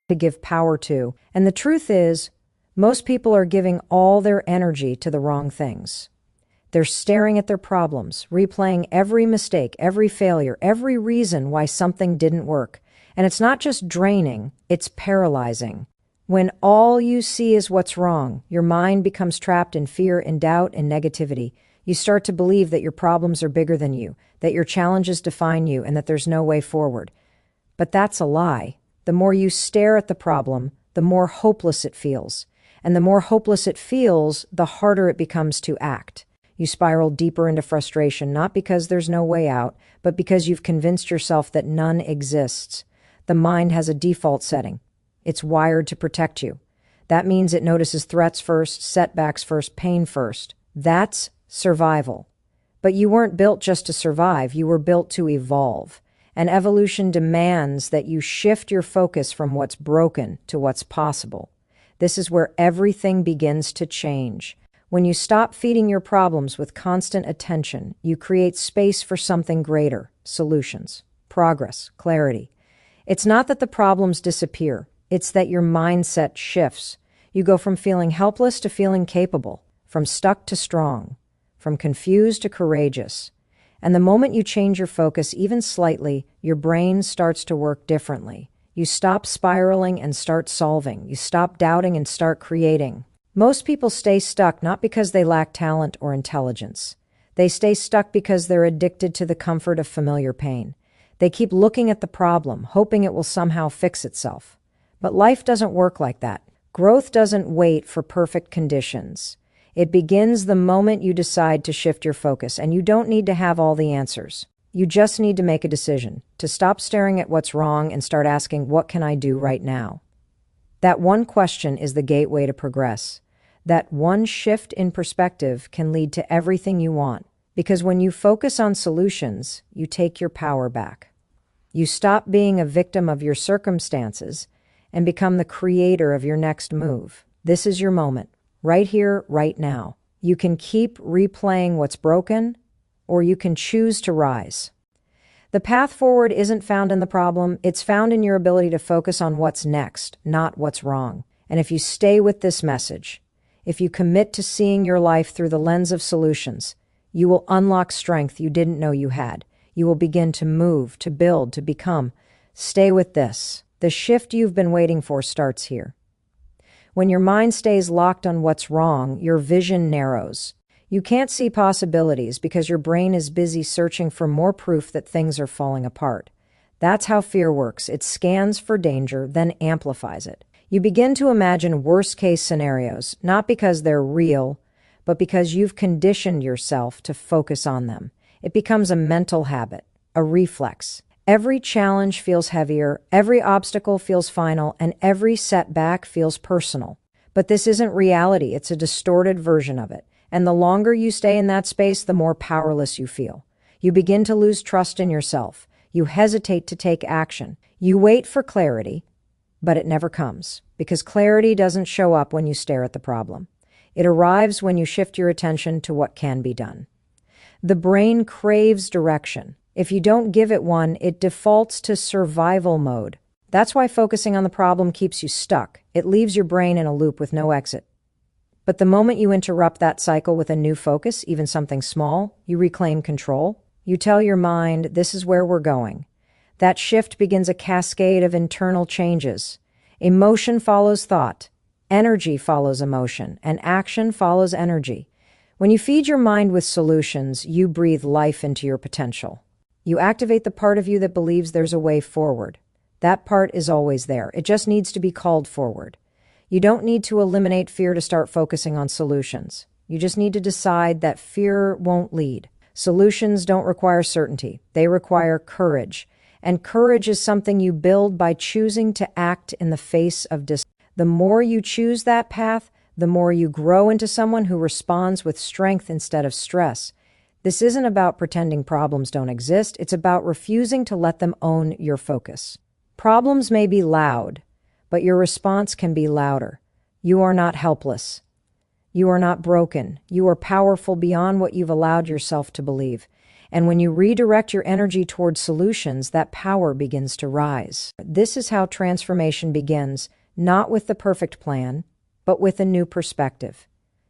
to give power to. And the truth is, most people are giving all their energy to the wrong things. They're staring at their problems, replaying every mistake, every failure, every reason why something didn't work. And it's not just draining, it's paralyzing. When all you see is what's wrong, your mind becomes trapped in fear and doubt and negativity. You start to believe that your problems are bigger than you, that your challenges define you, and that there's no way forward. But that's a lie. The more you stare at the problem, the more hopeless it feels. And the more hopeless it feels, the harder it becomes to act. You spiral deeper into frustration, not because there's no way out, but because you've convinced yourself that none exists. The mind has a default setting. It's wired to protect you. That means it notices threats first, setbacks first, pain first. That's survival. But you weren't built just to survive, you were built to evolve. And evolution demands that you shift your focus from what's broken to what's possible. This is where everything begins to change. When you stop feeding your problems with constant attention, you create space for something greater: solutions, progress, clarity. It's not that the problems disappear, it's that your mindset shifts. You go from feeling helpless to feeling capable, from stuck to strong, from confused to courageous. And the moment you change your focus even slightly, your brain starts to work differently. You stop spiraling and start solving. You stop doubting and start creating. Most people stay stuck not because they lack talent or intelligence. They stay stuck because they're addicted to the comfort of familiar pain. They keep looking at the problem, hoping it will somehow fix itself. But life doesn't work like that. Growth doesn't wait for perfect conditions. It begins the moment you decide to shift your focus, and you don't need to have all the answers. You just need to make a decision, to stop staring at what's wrong and start asking, what can I do right now? That one question is the gateway to progress. That one shift in perspective can lead to everything you want, because when you focus on solutions, you take your power back. You stop being a victim of your circumstances and become the creator of your next move. This is your moment, right here, right now. You can keep replaying what's broken, or you can choose to rise. The path forward isn't found in the problem, it's found in your ability to focus on what's next, not what's wrong. And if you stay with this message, if you commit to seeing your life through the lens of solutions, you will unlock strength you didn't know you had. You will begin to move, to build, to become. Stay with this. The shift you've been waiting for starts here. When your mind stays locked on what's wrong, your vision narrows. You can't see possibilities because your brain is busy searching for more proof that things are falling apart. That's how fear works. It scans for danger, then amplifies it. You begin to imagine worst-case scenarios, not because they're real, but because you've conditioned yourself to focus on them. It becomes a mental habit, a reflex. Every challenge feels heavier, every obstacle feels final, and every setback feels personal. But this isn't reality, it's a distorted version of it. And the longer you stay in that space, the more powerless you feel. You begin to lose trust in yourself. You hesitate to take action. You wait for clarity, but it never comes, because clarity doesn't show up when you stare at the problem. It arrives when you shift your attention to what can be done. The brain craves direction. If you don't give it one, it defaults to survival mode. That's why focusing on the problem keeps you stuck. It leaves your brain in a loop with no exit. But the moment you interrupt that cycle with a new focus, even something small, you reclaim control. You tell your mind, this is where we're going. That shift begins a cascade of internal changes. Emotion follows thought, energy follows emotion, and action follows energy. When you feed your mind with solutions, you breathe life into your potential. You activate the part of you that believes there's a way forward. That part is always there. It just needs to be called forward. You don't need to eliminate fear to start focusing on solutions. You just need to decide that fear won't lead. Solutions don't require certainty. They require courage. And courage is something you build by choosing to act in the face of discomfort. The more you choose that path, the more you grow into someone who responds with strength instead of stress. This isn't about pretending problems don't exist. It's about refusing to let them own your focus. Problems may be loud, but your response can be louder. You are not helpless. You are not broken. You are powerful beyond what you've allowed yourself to believe. And when you redirect your energy towards solutions, that power begins to rise. This is how transformation begins, not with the perfect plan, but with a new perspective.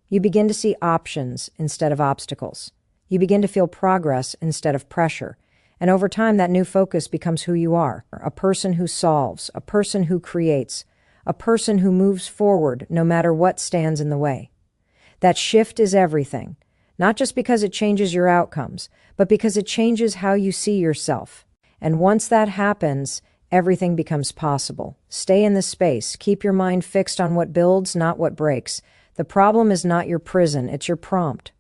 You begin to see options instead of obstacles. You begin to feel progress instead of pressure. And over time, that new focus becomes who you are, a person who solves, a person who creates, a person who moves forward no matter what stands in the way. That shift is everything, not just because it changes your outcomes, but because it changes how you see yourself. And once that happens, everything becomes possible. Stay in this space. Keep your mind fixed on what builds, not what breaks. The problem is not your prison, it's your prompt.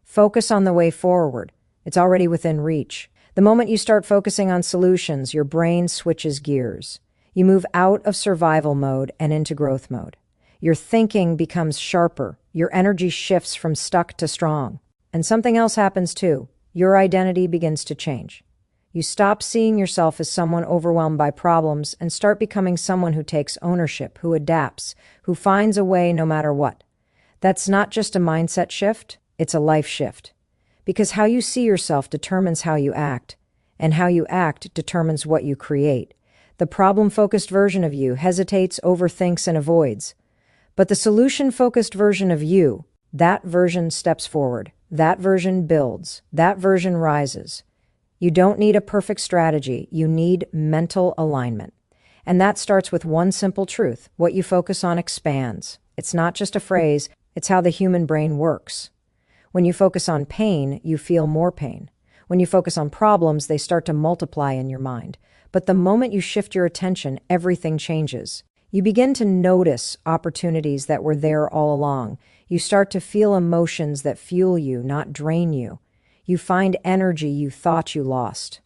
Focus on the way forward. It's already within reach. The moment you start focusing on solutions, your brain switches gears. You move out of survival mode and into growth mode. Your thinking becomes sharper. Your energy shifts from stuck to strong. And something else happens too. Your identity begins to change. You stop seeing yourself as someone overwhelmed by problems and start becoming someone who takes ownership, who adapts, who finds a way no matter what. That's not just a mindset shift, it's a life shift. Because how you see yourself determines how you act, and how you act determines what you create. The problem-focused version of you hesitates, overthinks, and avoids. But the solution-focused version of you, that version steps forward. That version builds. That version rises. You don't need a perfect strategy. You need mental alignment. And that starts with one simple truth. What you focus on expands. It's not just a phrase. It's how the human brain works. When you focus on pain, you feel more pain. When you focus on problems, they start to multiply in your mind. But the moment you shift your attention, everything changes. You begin to notice opportunities that were there all along. You start to feel emotions that fuel you, not drain you. You find energy you thought you lost.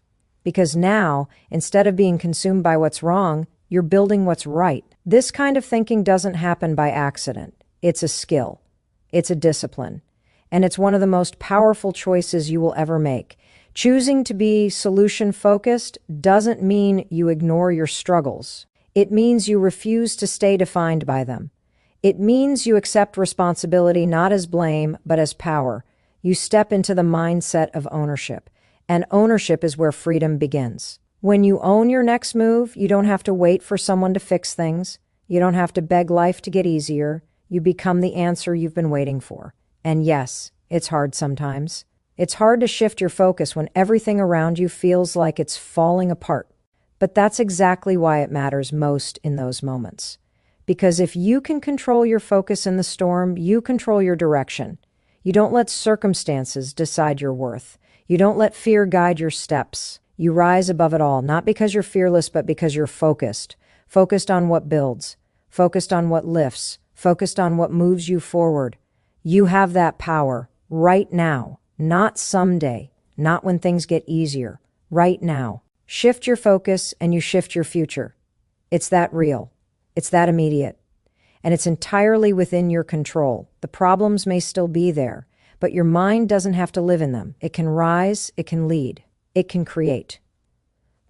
Because now, instead of being consumed by what's wrong, you're building what's right. This kind of thinking doesn't happen by accident. It's a skill. It's a discipline. And it's one of the most powerful choices you will ever make. Choosing to be solution-focused doesn't mean you ignore your struggles. It means you refuse to stay defined by them. It means you accept responsibility not as blame, but as power. You step into the mindset of ownership. And ownership is where freedom begins. When you own your next move, you don't have to wait for someone to fix things. You don't have to beg life to get easier. You become the answer you've been waiting for. And yes, it's hard sometimes. It's hard to shift your focus when everything around you feels like it's falling apart. But that's exactly why it matters most in those moments. Because if you can control your focus in the storm, you control your direction. You don't let circumstances decide your worth. You don't let fear guide your steps. You rise above it all, not because you're fearless, but because you're focused. Focused on what builds. Focused on what lifts. Focused on what moves you forward. You have that power right now, not someday, not when things get easier, right now. Shift your focus and you shift your future. It's that real. It's that immediate. And it's entirely within your control. The problems may still be there, but your mind doesn't have to live in them. It can rise, it can lead, it can create.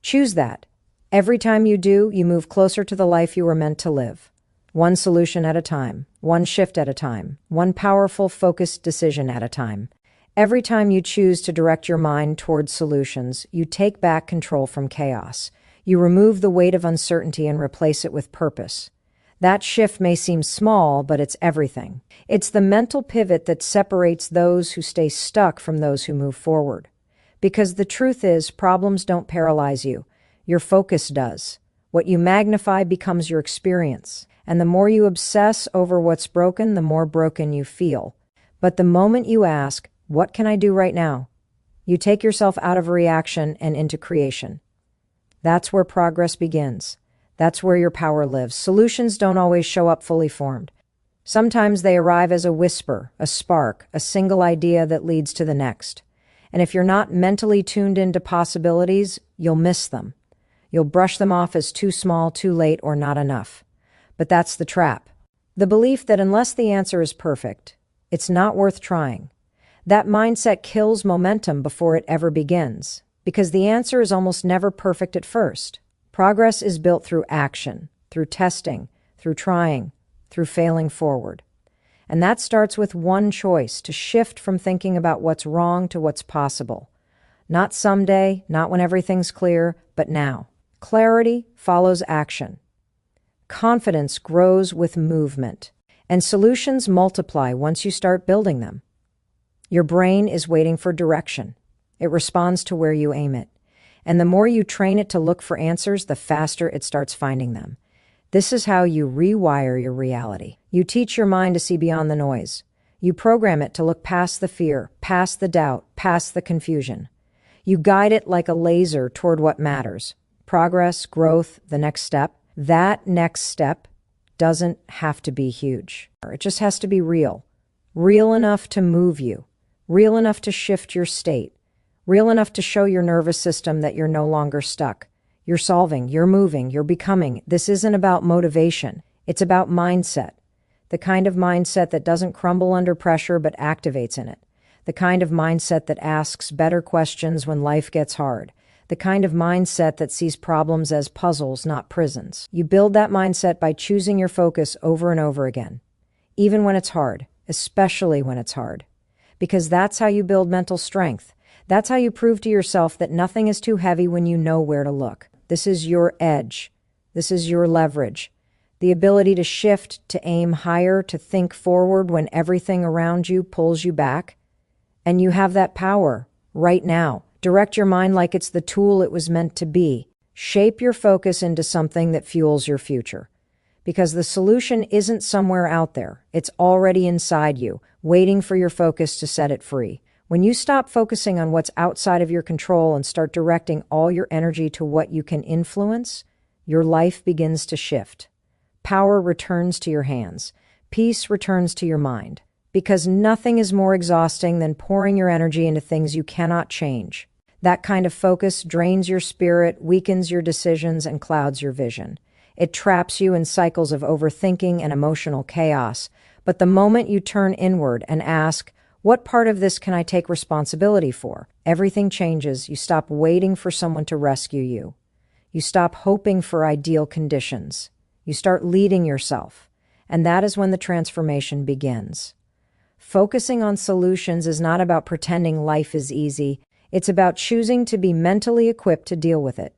Choose that. Every time you do, you move closer to the life you were meant to live. One solution at a time, one shift at a time, one powerful, focused decision at a time. Every time you choose to direct your mind towards solutions, you take back control from chaos. You remove the weight of uncertainty and replace it with purpose. That shift may seem small, but it's everything. It's the mental pivot that separates those who stay stuck from those who move forward. Because the truth is, problems don't paralyze you. Your focus does. What you magnify becomes your experience. And the more you obsess over what's broken, the more broken you feel. But the moment you ask, what can I do right now? You take yourself out of reaction and into creation. That's where progress begins. That's where your power lives. Solutions don't always show up fully formed. Sometimes they arrive as a whisper, a spark, a single idea that leads to the next. And if you're not mentally tuned into possibilities, you'll miss them. You'll brush them off as too small, too late, or not enough. But that's the trap. The belief that unless the answer is perfect, it's not worth trying. That mindset kills momentum before it ever begins, because the answer is almost never perfect at first. Progress is built through action, through testing, through trying, through failing forward. And that starts with one choice: to shift from thinking about what's wrong to what's possible. Not someday, not when everything's clear, but now. Clarity follows action. Confidence grows with movement. And solutions multiply once you start building them. Your brain is waiting for direction. It responds to where you aim it. And the more you train it to look for answers, the faster it starts finding them. This is how you rewire your reality. You teach your mind to see beyond the noise. You program it to look past the fear, past the doubt, past the confusion. You guide it like a laser toward what matters. Progress, growth, the next step. That next step doesn't have to be huge. It just has to be real. Real enough to move you. Real enough to shift your state. Real enough to show your nervous system that you're no longer stuck. You're solving, you're moving, you're becoming. This isn't about motivation. It's about mindset. The kind of mindset that doesn't crumble under pressure but activates in it. The kind of mindset that asks better questions when life gets hard. The kind of mindset that sees problems as puzzles, not prisons. You build that mindset by choosing your focus over and over again, even when it's hard, especially when it's hard. Because that's how you build mental strength. That's how you prove to yourself that nothing is too heavy when you know where to look. This is your edge. This is your leverage. The ability to shift, to aim higher, to think forward when everything around you pulls you back. And you have that power right now. Direct your mind like it's the tool it was meant to be. Shape your focus into something that fuels your future. Because the solution isn't somewhere out there. It's already inside you, waiting for your focus to set it free. When you stop focusing on what's outside of your control and start directing all your energy to what you can influence, your life begins to shift. Power returns to your hands. Peace returns to your mind. Because nothing is more exhausting than pouring your energy into things you cannot change. That kind of focus drains your spirit, weakens your decisions, and clouds your vision. It traps you in cycles of overthinking and emotional chaos. But the moment you turn inward and ask, what part of this can I take responsibility for? Everything changes. You stop waiting for someone to rescue you. You stop hoping for ideal conditions. You start leading yourself. And that is when the transformation begins. Focusing on solutions is not about pretending life is easy. It's about choosing to be mentally equipped to deal with it.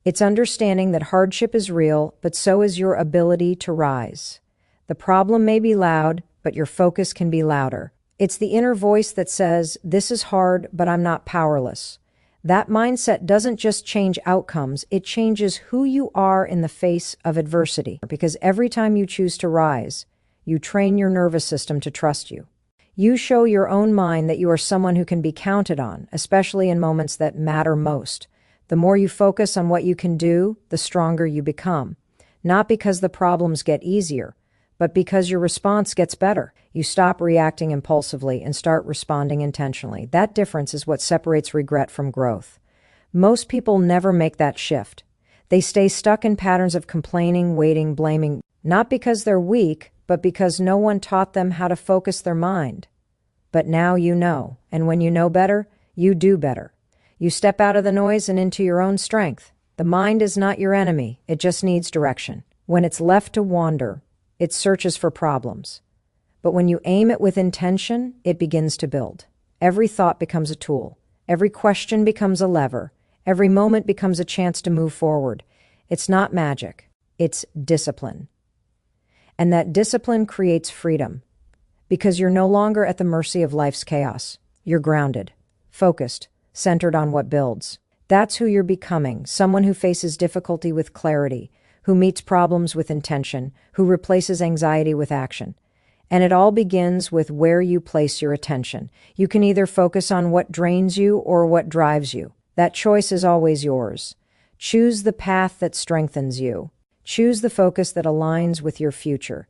It's understanding that hardship is real, but so is your ability to rise. The problem may be loud, but your focus can be louder. It's the inner voice that says, this is hard, but I'm not powerless. That mindset doesn't just change outcomes, it changes who you are in the face of adversity. Because every time you choose to rise, you train your nervous system to trust you. You show your own mind that you are someone who can be counted on, especially in moments that matter most. The more you focus on what you can do, the stronger you become. Not because the problems get easier, but because your response gets better. You stop reacting impulsively and start responding intentionally. That difference is what separates regret from growth. Most people never make that shift. They stay stuck in patterns of complaining, waiting, blaming, not because they're weak, but because no one taught them how to focus their mind. But now you know, and when you know better, you do better. You step out of the noise and into your own strength. The mind is not your enemy, it just needs direction. When it's left to wander, it searches for problems. But when you aim it with intention, it begins to build. Every thought becomes a tool. Every question becomes a lever. Every moment becomes a chance to move forward. It's not magic, it's discipline. And that discipline creates freedom, because you're no longer at the mercy of life's chaos. You're grounded, focused, centered on what builds. That's who you're becoming, someone who faces difficulty with clarity, who meets problems with intention, who replaces anxiety with action. And it all begins with where you place your attention. You can either focus on what drains you or what drives you. That choice is always yours. Choose the path that strengthens you. Choose the focus that aligns with your future.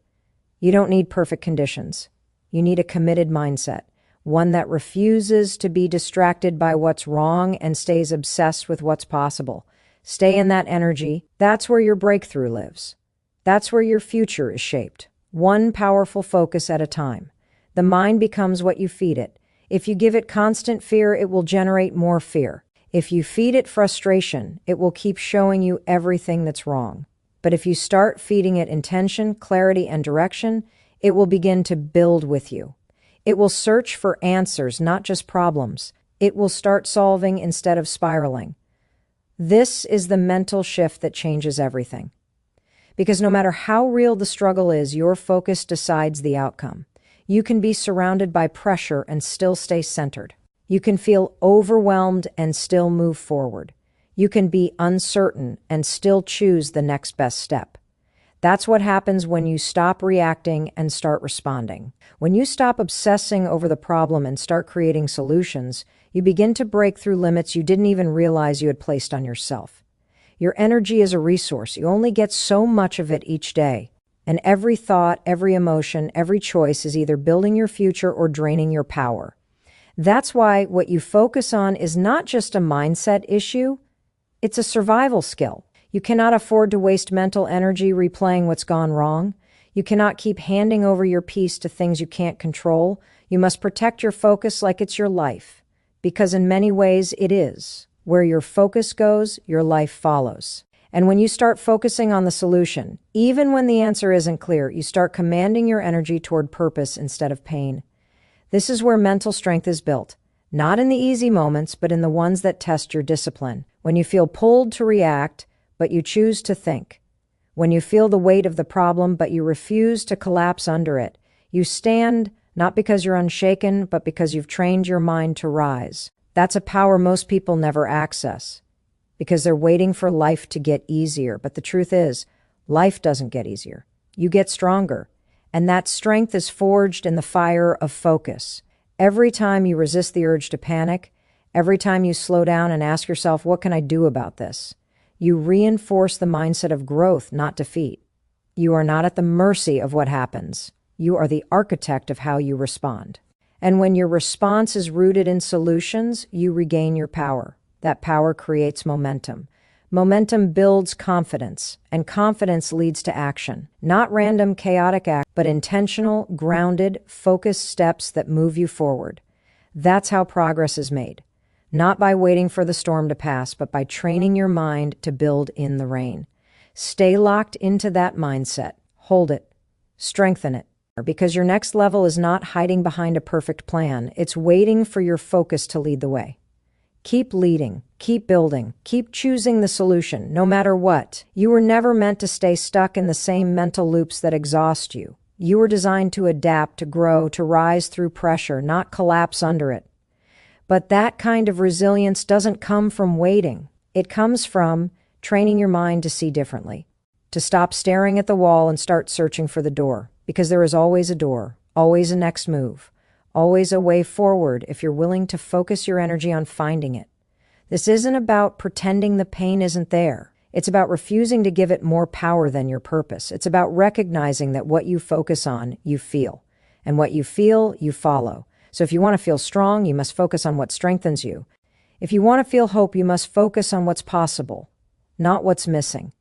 You don't need perfect conditions. You need a committed mindset, one that refuses to be distracted by what's wrong and stays obsessed with what's possible. Stay in that energy. That's where your breakthrough lives. That's where your future is shaped. One powerful focus at a time. The mind becomes what you feed it. If you give it constant fear, it will generate more fear. If you feed it frustration, it will keep showing you everything that's wrong. But if you start feeding it intention, clarity, and direction, it will begin to build with you. It will search for answers, not just problems. It will start solving instead of spiraling. This is the mental shift that changes everything. Because no matter how real the struggle is, your focus decides the outcome. You can be surrounded by pressure and still stay centered. You can feel overwhelmed and still move forward. You can be uncertain and still choose the next best step. That's what happens when you stop reacting and start responding. When you stop obsessing over the problem and start creating solutions, you begin to break through limits you didn't even realize you had placed on yourself. Your energy is a resource. You only get so much of it each day. And every thought, every emotion, every choice is either building your future or draining your power. That's why what you focus on is not just a mindset issue, it's a survival skill. You cannot afford to waste mental energy replaying what's gone wrong. You cannot keep handing over your peace to things you can't control. You must protect your focus like it's your life, because in many ways it is. Where your focus goes, your life follows. And when you start focusing on the solution, even when the answer isn't clear, you start commanding your energy toward purpose instead of pain. This is where mental strength is built, not in the easy moments, but in the ones that test your discipline. When you feel pulled to react, but you choose to think. When you feel the weight of the problem, but you refuse to collapse under it. You stand, not because you're unshaken, but because you've trained your mind to rise. That's a power most people never access, because they're waiting for life to get easier. But the truth is, life doesn't get easier. You get stronger. And that strength is forged in the fire of focus. Every time you resist the urge to panic, every time you slow down and ask yourself, what can I do about this? You reinforce the mindset of growth, not defeat. You are not at the mercy of what happens. You are the architect of how you respond. And when your response is rooted in solutions, you regain your power. That power creates momentum. Momentum builds confidence, and confidence leads to action. Not random, chaotic acts, but intentional, grounded, focused steps that move you forward. That's how progress is made. Not by waiting for the storm to pass, but by training your mind to build in the rain. Stay locked into that mindset. Hold it. Strengthen it. Because your next level is not hiding behind a perfect plan. It's waiting for your focus to lead the way. Keep leading, keep building, keep choosing the solution, no matter what. You were never meant to stay stuck in the same mental loops that exhaust you. You were designed to adapt, to grow, to rise through pressure, not collapse under it. But that kind of resilience doesn't come from waiting. It comes from training your mind to see differently, to stop staring at the wall and start searching for the door. Because there is always a door, always a next move, always a way forward if you're willing to focus your energy on finding it. This isn't about pretending the pain isn't there. It's about refusing to give it more power than your purpose. It's about recognizing that what you focus on, you feel. And what you feel, you follow. So if you want to feel strong, you must focus on what strengthens you. If you want to feel hope, you must focus on what's possible, not what's missing.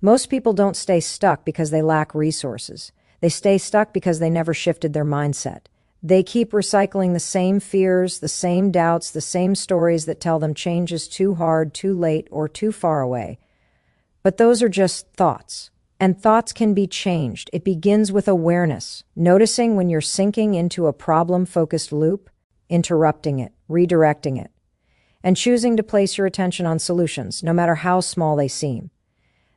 Most people don't stay stuck because they lack resources. They stay stuck because they never shifted their mindset. They keep recycling the same fears, the same doubts, the same stories that tell them change is too hard, too late, or too far away. But those are just thoughts. And thoughts can be changed. It begins with awareness, noticing when you're sinking into a problem-focused loop, interrupting it, redirecting it, and choosing to place your attention on solutions, no matter how small they seem.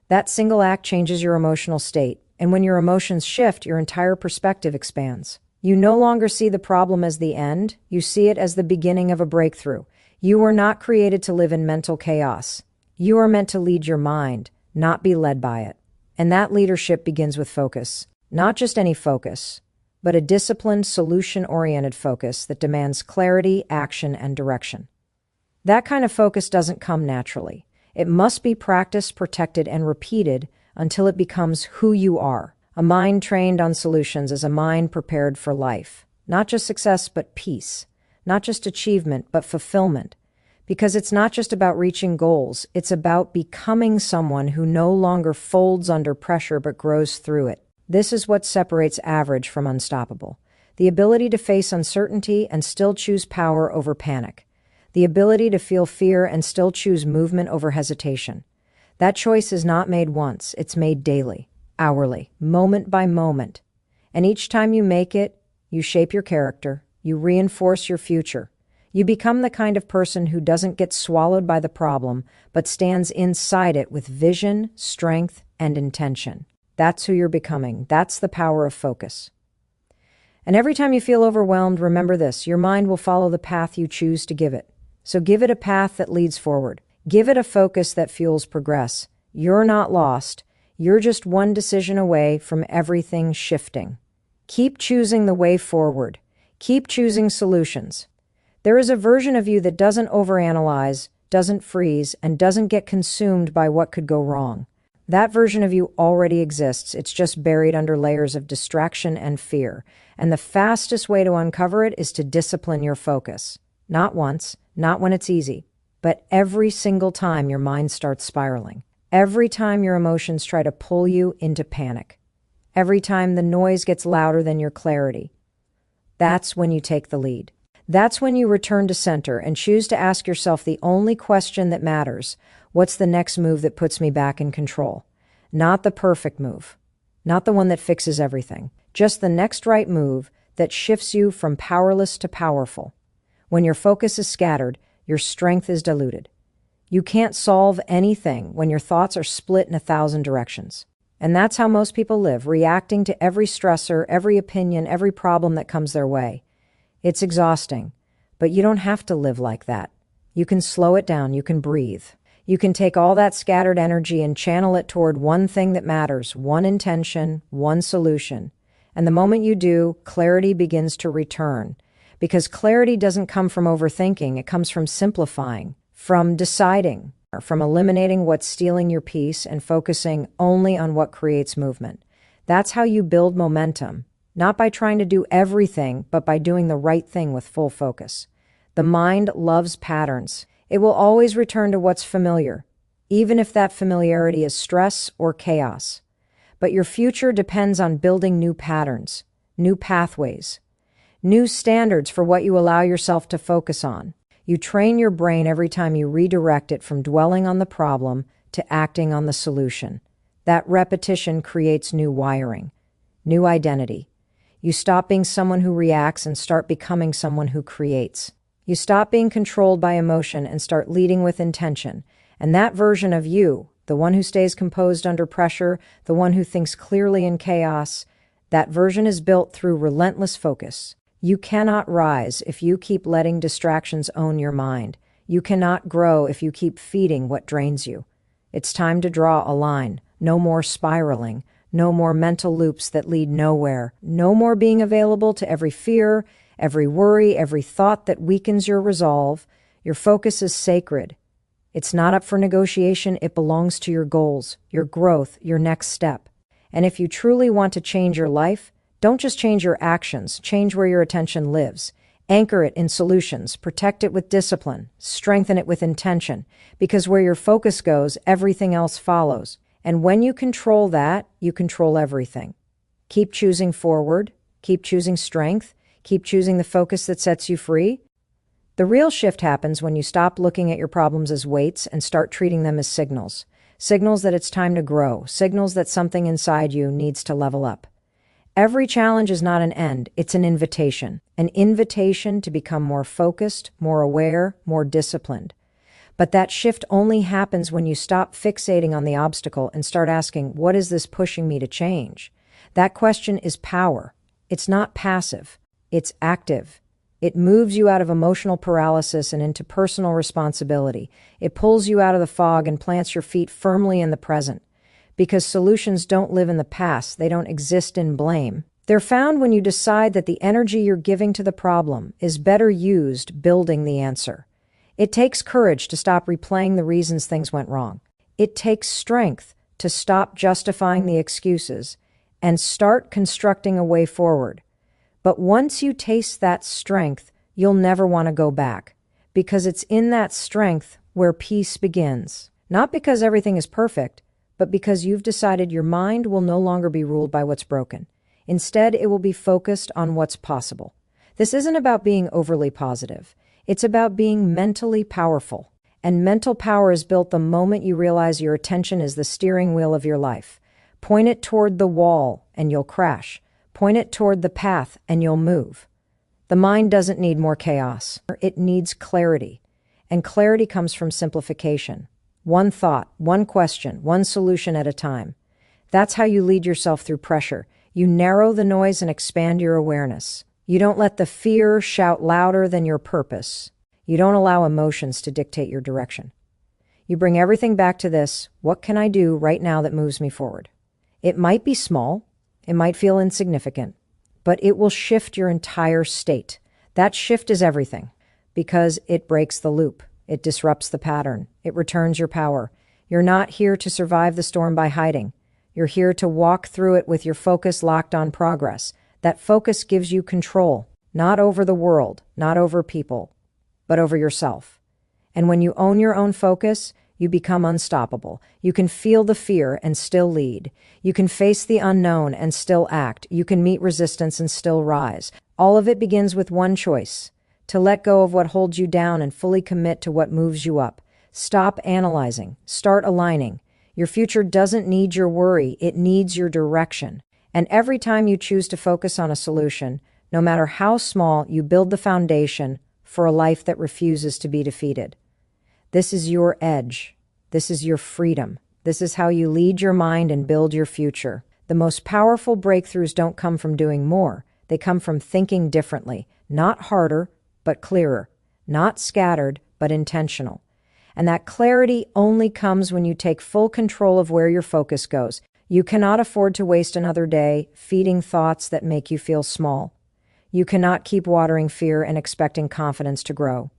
That single act changes your emotional state. And when your emotions shift, your entire perspective expands. You no longer see the problem as the end. You see it as the beginning of a breakthrough. You were not created to live in mental chaos. You are meant to lead your mind, not be led by it. And that leadership begins with focus. Not just any focus, but a disciplined, solution-oriented focus that demands clarity, action, and direction. That kind of focus doesn't come naturally. It must be practiced, protected, and repeated until it becomes who you are. A mind trained on solutions is a mind prepared for life. Not just success, but peace. Not just achievement, but fulfillment. Because it's not just about reaching goals, it's about becoming someone who no longer folds under pressure but grows through it. This is what separates average from unstoppable. The ability to face uncertainty and still choose power over panic. The ability to feel fear and still choose movement over hesitation. That choice is not made once, it's made daily, hourly, moment by moment. And each time you make it, you shape your character, you reinforce your future. You become the kind of person who doesn't get swallowed by the problem, but stands inside it with vision, strength, and intention. That's who you're becoming. That's the power of focus. And every time you feel overwhelmed, remember this: your mind will follow the path you choose to give it. So give it a path that leads forward. Give it a focus that fuels progress. You're not lost. You're just one decision away from everything shifting. Keep choosing the way forward. Keep choosing solutions. There is a version of you that doesn't overanalyze, doesn't freeze, and doesn't get consumed by what could go wrong. That version of you already exists. It's just buried under layers of distraction and fear. And the fastest way to uncover it is to discipline your focus. Not once, not when it's easy, but every single time your mind starts spiraling. Every time your emotions try to pull you into panic. Every time the noise gets louder than your clarity. That's when you take the lead. That's when you return to center and choose to ask yourself the only question that matters: what's the next move that puts me back in control? Not the perfect move. Not the one that fixes everything. Just the next right move that shifts you from powerless to powerful. When your focus is scattered, your strength is diluted. You can't solve anything when your thoughts are split in 1,000 directions. And that's how most people live, reacting to every stressor, every opinion, every problem that comes their way. It's exhausting, but you don't have to live like that. You can slow it down, you can breathe. You can take all that scattered energy and channel it toward one thing that matters, one intention, one solution. And the moment you do, clarity begins to return. Because clarity doesn't come from overthinking, it comes from simplifying, from deciding, or from eliminating what's stealing your peace and focusing only on what creates movement. That's how you build momentum, not by trying to do everything, but by doing the right thing with full focus. The mind loves patterns. It will always return to what's familiar, even if that familiarity is stress or chaos. But your future depends on building new patterns, new pathways, new standards for what you allow yourself to focus on. You train your brain every time you redirect it from dwelling on the problem to acting on the solution. That repetition creates new wiring, new identity. You stop being someone who reacts and start becoming someone who creates. You stop being controlled by emotion and start leading with intention. And that version of you, the one who stays composed under pressure, the one who thinks clearly in chaos, that version is built through relentless focus. You cannot rise if you keep letting distractions own your mind. You cannot grow if you keep feeding what drains you. It's time to draw a line. No more spiraling. No more mental loops that lead nowhere. No more being available to every fear, every worry, every thought that weakens your resolve. Your focus is sacred. It's not up for negotiation. It belongs to your goals, your growth, your next step. And if you truly want to change your life, don't just change your actions, change where your attention lives. Anchor it in solutions, protect it with discipline, strengthen it with intention, because where your focus goes, everything else follows. And when you control that, you control everything. Keep choosing forward, keep choosing strength, keep choosing the focus that sets you free. The real shift happens when you stop looking at your problems as weights and start treating them as signals. Signals that it's time to grow, signals that something inside you needs to level up. Every challenge is not an end, it's an invitation to become more focused, more aware, more disciplined. But that shift only happens when you stop fixating on the obstacle and start asking, what is this pushing me to change? That question is power. It's not passive, it's active. It moves you out of emotional paralysis and into personal responsibility. It pulls you out of the fog and plants your feet firmly in the present. Because solutions don't live in the past, they don't exist in blame. They're found when you decide that the energy you're giving to the problem is better used building the answer. It takes courage to stop replaying the reasons things went wrong. It takes strength to stop justifying the excuses and start constructing a way forward. But once you taste that strength, you'll never want to go back, because it's in that strength where peace begins. Not because everything is perfect, but because you've decided your mind will no longer be ruled by what's broken. Instead, it will be focused on what's possible. This isn't about being overly positive. It's about being mentally powerful. And mental power is built the moment you realize your attention is the steering wheel of your life. Point it toward the wall and you'll crash. Point it toward the path and you'll move. The mind doesn't need more chaos. It needs clarity. And clarity comes from simplification. One thought, one question, one solution at a time. That's how you lead yourself through pressure. You narrow the noise and expand your awareness. You don't let the fear shout louder than your purpose. You don't allow emotions to dictate your direction. You bring everything back to this: what can I do right now that moves me forward? It might be small, it might feel insignificant, but it will shift your entire state. That shift is everything, because it breaks the loop. It disrupts the pattern. It returns your power. You're not here to survive the storm by hiding. You're here to walk through it with your focus locked on progress. That focus gives you control, not over the world, not over people, but over yourself. And when you own your own focus, you become unstoppable. You can feel the fear and still lead. You can face the unknown and still act. You can meet resistance and still rise. All of it begins with one choice: to let go of what holds you down and fully commit to what moves you up. Stop analyzing. Start aligning. Your future doesn't need your worry. It needs your direction. And every time you choose to focus on a solution, no matter how small, you build the foundation for a life that refuses to be defeated. This is your edge. This is your freedom. This is how you lead your mind and build your future. The most powerful breakthroughs don't come from doing more. They come from thinking differently, not harder, but clearer, not scattered, but intentional. And that clarity only comes when you take full control of where your focus goes. You cannot afford to waste another day feeding thoughts that make you feel small. You cannot keep watering fear and expecting confidence to grow.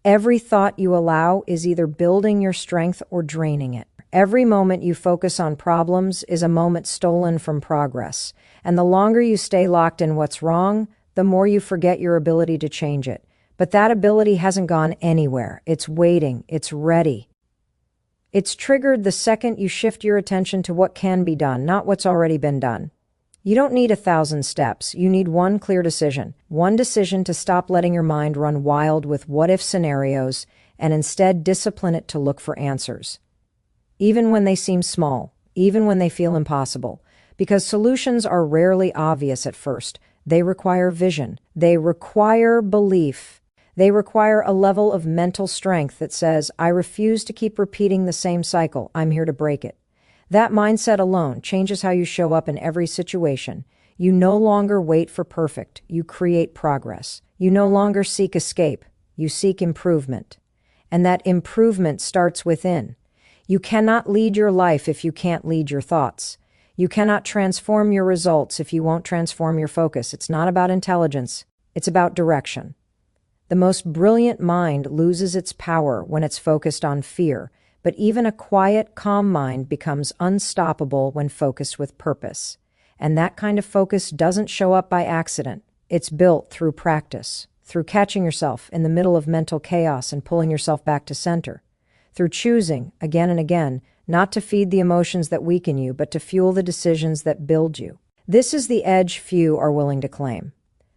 Every thought you allow is either building your strength or draining it. Every moment you focus on problems is a moment stolen from progress. And the longer you stay locked in what's wrong, the more you forget your ability to change it. But that ability hasn't gone anywhere. It's waiting. It's ready. It's triggered the second you shift your attention to what can be done, not what's already been done. You don't need 1,000 steps. You need one clear decision. One decision to stop letting your mind run wild with what-if scenarios and instead discipline it to look for answers. Even when they seem small, even when they feel impossible. Because solutions are rarely obvious at first. They require vision. They require belief. They require a level of mental strength that says, I refuse to keep repeating the same cycle. I'm here to break it. That mindset alone changes how you show up in every situation. You no longer wait for perfect. You create progress. You no longer seek escape. You seek improvement. And that improvement starts within. You cannot lead your life if you can't lead your thoughts. You cannot transform your results if you won't transform your focus. It's not about intelligence. It's about direction. The most brilliant mind loses its power when it's focused on fear. But even a quiet, calm mind becomes unstoppable when focused with purpose. And that kind of focus doesn't show up by accident. It's built through practice, through catching yourself in the middle of mental chaos and pulling yourself back to center, through choosing, again and again, not to feed the emotions that weaken you, but to fuel the decisions that build you. This is the edge few are willing to claim.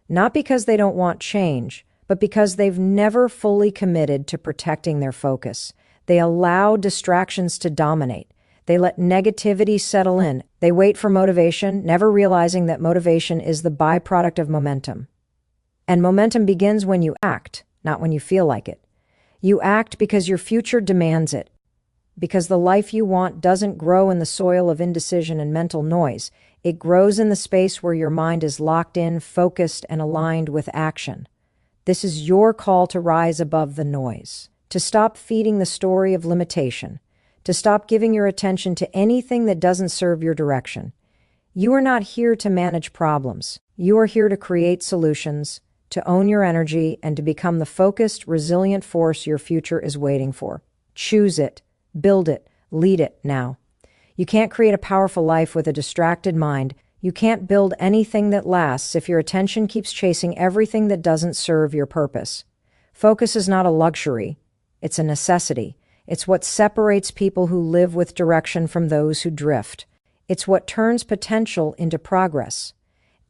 Not because they don't want change, but because they've never fully committed to protecting their focus. They allow distractions to dominate. They let negativity settle in. They wait for motivation, never realizing that motivation is the byproduct of momentum. And momentum begins when you act, not when you feel like it. You act because your future demands it. Because the life you want doesn't grow in the soil of indecision and mental noise. It grows in the space where your mind is locked in, focused, and aligned with action. This is your call to rise above the noise. To stop feeding the story of limitation, to stop giving your attention to anything that doesn't serve your direction. You are not here to manage problems. You are here to create solutions, to own your energy, and to become the focused, resilient force your future is waiting for. Choose it, build it, lead it now. You can't create a powerful life with a distracted mind. You can't build anything that lasts if your attention keeps chasing everything that doesn't serve your purpose. Focus is not a luxury. It's a necessity. It's what separates people who live with direction from those who drift. It's what turns potential into progress.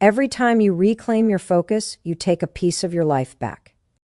Every time you reclaim your focus, you take a piece of your life back.